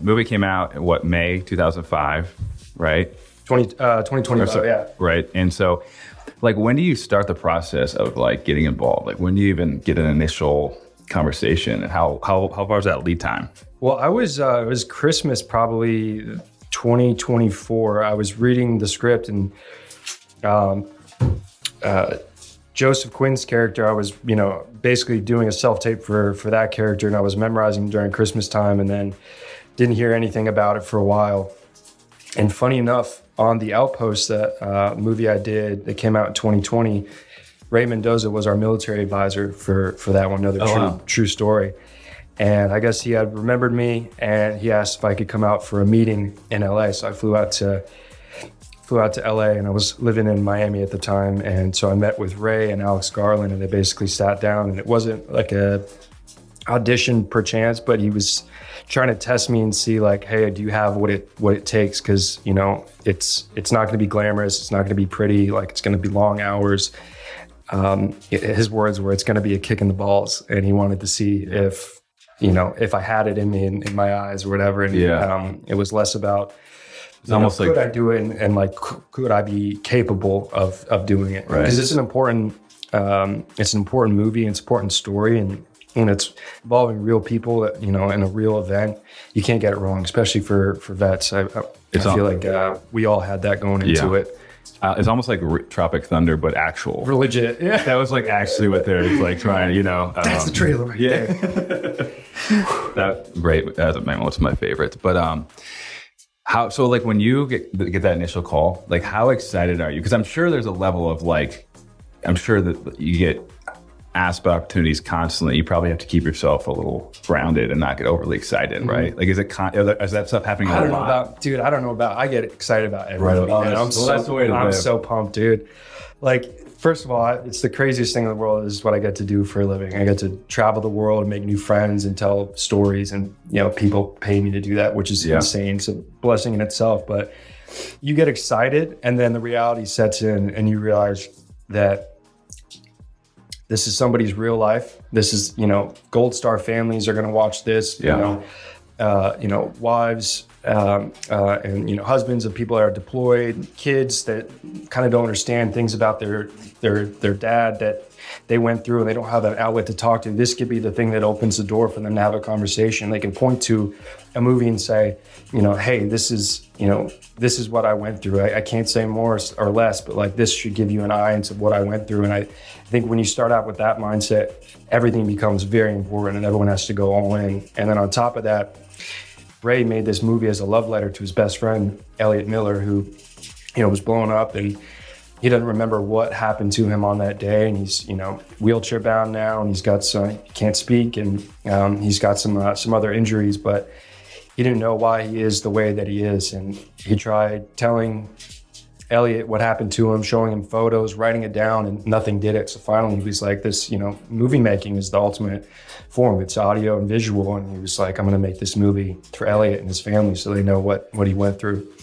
Movie came out in what, May 2005, right? 2025, yeah. Right. And so, like, when do you start the process of like getting involved? Like, when do you even get an initial conversation, and how far is that lead time? Well, it was Christmas probably 2024. I was reading the script, and Joseph Quinn's character, I was, basically doing a self-tape for that character, and I was memorizing during Christmas time, and then didn't hear anything about it for a while. And funny enough, on The Outpost, that movie I did that came out in 2020, Ray Mendoza was our military advisor for that one, another true story. And I guess he had remembered me, and he asked if I could come out for a meeting in LA. So I flew out to LA, and I was living in Miami at the time. And so I met with Ray and Alex Garland, and they basically sat down, and it wasn't like a audition per chance, but he was trying to test me and see like, hey, do you have what it takes? Because, it's not going to be glamorous. It's not going to be pretty. Like, it's going to be long hours. His words were, it's going to be a kick in the balls. And he wanted to see if I had it in me, in my eyes or whatever. And it was less about, it's almost like, could I do it? And like, could I be capable of doing it? Right. Because it's an important movie, and it's an important story. And it's involving real people, in a real event. You can't get it wrong, especially for vets. I feel like we all had that going into it. It's almost like Tropic Thunder, but actual. Legit, yeah. That was like actually what they're like trying, That's the trailer right there. That's great. That's one of my favorites. But so like when you get that initial call, like how excited are you? Because I'm sure there's a level of like, I'm sure that you get asked about opportunities constantly. You probably have to keep yourself a little grounded and not get overly excited, right? Like, is that stuff happening a lot? I don't know about, I get excited about everything. Right. That's the way to live. I'm so pumped, dude. Like, first of all, it's the craziest thing in the world is what I get to do for a living. I get to travel the world and make new friends and tell stories, and, people pay me to do that, which is insane. It's a blessing in itself, but you get excited, and then the reality sets in, and you realize that this is somebody's real life. This is, Gold Star families are going to watch this, wives and, husbands of people that are deployed, kids that kind of don't understand things about their dad that they went through, and they don't have an outlet to talk to. This could be the thing that opens the door for them to have a conversation. They can point to a movie and say, hey, this is what I went through. I can't say more or less, but like, this should give you an eye into what I went through. And I think when you start out with that mindset, everything becomes very important, and everyone has to go all in. And then on top of that, Ray made this movie as a love letter to his best friend, Elliot Miller, who, was blown up, and he doesn't remember what happened to him on that day. And he's, wheelchair bound now, and he's got he can't speak, and he's got some other injuries, but he didn't know why he is the way that he is. And he tried telling Elliot what happened to him, showing him photos, writing it down, and nothing did it. So finally he was like, this, movie making is the ultimate form. It's audio and visual. And he was like, I'm going to make this movie for Elliot and his family so they know what he went through.